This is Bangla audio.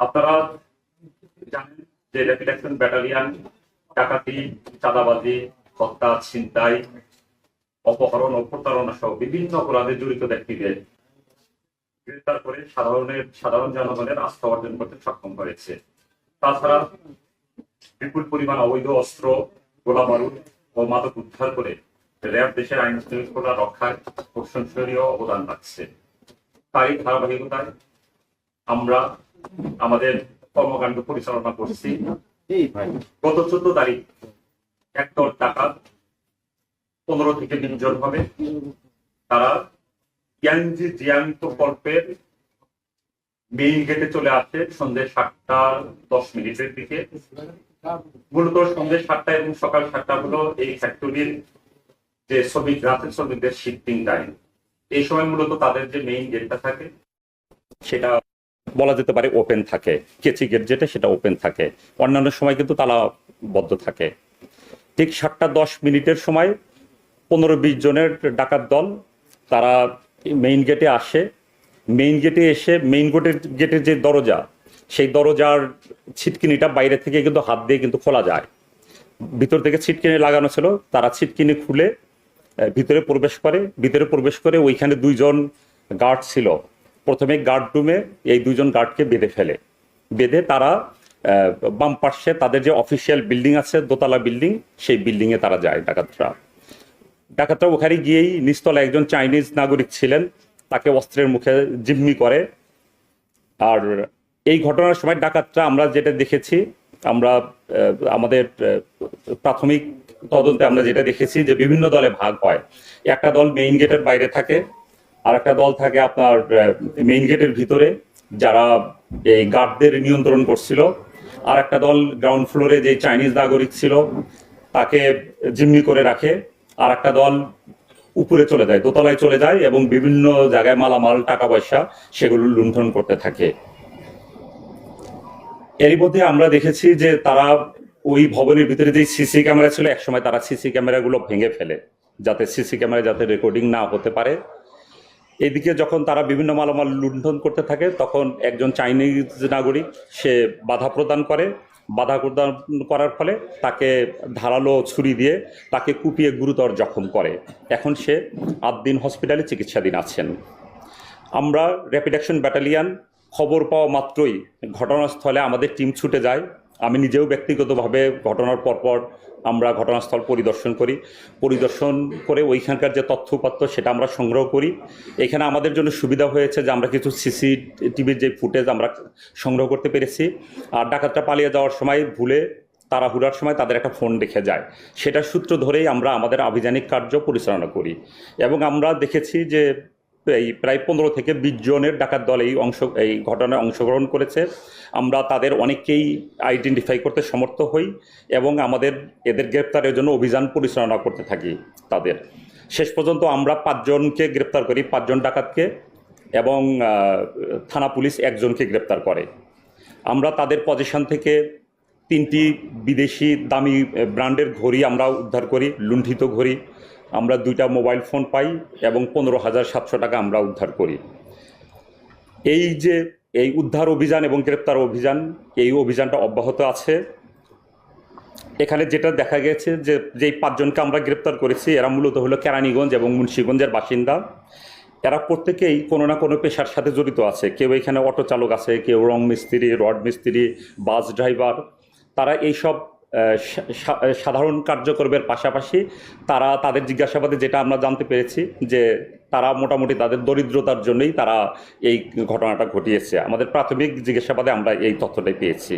আপনারা জানেন যে র্যাপিড অ্যাকশন ব্যাটালিয়ন ডাকাতি, চাঁদাবাজি, হত্যা, ছিনতাই, অপহরণ ও প্রতারণা সহ বিভিন্ন অপরাধে জড়িত ব্যক্তিদের গ্রেফতার করে সাধারণ জনগণের আস্থা অর্জন করতে সক্ষম হয়েছে। তাছাড়া বিপুল পরিমাণ অবৈধ অস্ত্র, গোলাবারুদ ও মাদক উদ্ধার করে র্যাব দেশের আইন শৃঙ্খলা রক্ষায় প্রশংসনীয় অবদান রাখছে। তাই ধারাবাহিকতায় আমরা আমাদের কর্মকাণ্ড পরিচালনা করছি। গত 14 তারিখ একদল ডাকাত 15 থেকে 20 জন হবে, তারা ইয়াংজি জিয়াং প্রকল্পের মেইন গেটে চলে আসে সন্ধ্যে 7:10 দিকে। মূলত সন্ধ্যে 7টা এবং সকাল 7টা হলো এই ফ্যাক্টরির যে রাতের শ্রমিকদের শিফটিং টাইম। এই সময় মূলত তাদের যে মেইন গেটটা থাকে সেটা বলা যেতে পারে ওপেন থাকে, কেচি গেট যেটা সেটা ওপেন থাকে, অন্যান্য সময় কিন্তু তালাবদ্ধ থাকে। ঠিক 7:10 সময় 15-20 জনের ডাকাত দল তারা মেইন গেটে আসে। মেইন গেটে এসে মেইন গেটের যে দরজা, সেই দরজার ছিটকিনিটা বাইরে থেকে কিন্তু হাত দিয়ে কিন্তু খোলা যায়। ভিতর থেকে ছিটকিনি লাগানো ছিল, তারা ছিটকিনি খুলে ভিতরে প্রবেশ করে ওইখানে 2 জন গার্ড ছিল। প্রথমে গার্ড রুমে এই 2 জন গার্ডকে বেঁধে তারা বাম পাশে তাদের যে অফিসিয়াল বিল্ডিং আছে, দোতলা বিল্ডিং, সেই বিল্ডিংয়ে তারা যায় ডাকাতরা ওখানে গিয়েই নিচতলা একজন চাইনিজ নাগরিক ছিলেন, তাকে অস্ত্রের মুখে জিম্মি করে। আর এই ঘটনার সময় ডাকাতরা আমরা যেটা দেখেছি, আমরা আমাদের প্রাথমিক তদন্তে আমরা যেটা দেখেছি যে বিভিন্ন দলে ভাগ হয়। একটা দল মেইন গেটের বাইরে থাকে, আর একটা দল থাকে আপনার মেইন গেটের ভিতরে, যারা এই গার্ডদের নিয়ন্ত্রণ করছিল। আর একটা দল গ্রাউন্ড ফ্লোরে যে চাইনিজ নাগরিক ছিল তাকে জিম্মি করে রাখে। আর একটা দল উপরে চলে যায়, দোতলায় চলে যায় এবং বিভিন্ন জায়গায় মালামাল, টাকা পয়সা সেগুলো লুণ্ঠন করতে থাকে। এরই মধ্যে আমরা দেখেছি যে তারা ওই ভবনের ভিতরে যে সিসি ক্যামেরা ছিল, একসময় তারা সিসি ক্যামেরাগুলো ভেঙে ফেলে যাতে সিসি ক্যামেরা যাতে রেকর্ডিং না হতে পারে। এদিকে যখন তারা বিভিন্ন মালামাল লুণ্ঠন করতে থাকে তখন একজন চাইনিজ নাগরিক সে বাধা প্রদান করার ফলে তাকে ধারালো ছুরি দিয়ে তাকে কুপিয়ে গুরুতর জখম করে। এখন সে 8 দিন হসপিটালে চিকিৎসাধীন আছেন। আমরা র্যাপিড অ্যাকশন ব্যাটালিয়ন খবর পাওয়া মাত্রই ঘটনাস্থলে আমাদের টিম ছুটে যায়। আমি নিজেও ব্যক্তিগতভাবে ঘটনার পরপর আমরা ঘটনাস্থল পরিদর্শন করে ওইখানকার যে তথ্যপাত্র সেটা আমরা সংগ্রহ করি। এখানে আমাদের জন্য সুবিধা হয়েছে যে আমরা কিছু সিসিটিভির যে ফুটেজ আমরা সংগ্রহ করতে পেরেছি। আর ডাকাতরা পালিয়ে যাওয়ার সময় তাড়াহুড়ার সময় তাদের একটা ফোন রেখে যায়, সেটার সূত্র ধরেই আমরা আমাদের আভিযানিক কার্য পরিচালনা করি। এবং আমরা দেখেছি যে এই প্রায় 15 থেকে 20 জনের ডাকাত দল এই ঘটনায় অংশগ্রহণ করেছে। আমরা তাদের অনেককেই আইডেন্টিফাই করতে সমর্থ হই এবং এদের গ্রেপ্তারের জন্য অভিযান পরিচালনা করতে থাকি। তাদের শেষ পর্যন্ত আমরা 5 জনকে গ্রেপ্তার করি, 5 জন ডাকাতকে, এবং থানা পুলিশ 1 জনকে গ্রেপ্তার করে। আমরা তাদের পজিশন থেকে 3টি বিদেশি দামি ব্র্যান্ডের ঘড়ি আমরা উদ্ধার করি, লুণ্ঠিত ঘড়ি। আমরা 2টা মোবাইল ফোন পাই এবং 15,700 টাকা আমরা উদ্ধার করি। এই উদ্ধার অভিযান এবং গ্রেপ্তার অভিযান, এই অভিযানটা অব্যাহত আছে। এখানে যেটা দেখা গেছে যে যেই 5 জনকে আমরা গ্রেপ্তার করেছি এরা মূলত হলো কেরানীগঞ্জ এবং মুন্সিগঞ্জের বাসিন্দা। এরা প্রত্যেকেই কোনো না কোনো পেশার সাথে জড়িত আছে। কেউ এখানে অটো চালক আছে, কেউ রং মিস্ত্রি, রড মিস্ত্রি, বাস ড্রাইভার। তারা এইসব সাধারণ কার্যকর্মের পাশাপাশি তাদের জিজ্ঞাসাবাদে যেটা আমরা জানতে পেরেছি যে তারা মোটামুটি তাদের দরিদ্রতার জন্যই তারা এই ঘটনাটা ঘটিয়েছে। আমাদের প্রাথমিক জিজ্ঞাসাবাদে আমরা এই তথ্যটাই পেয়েছি।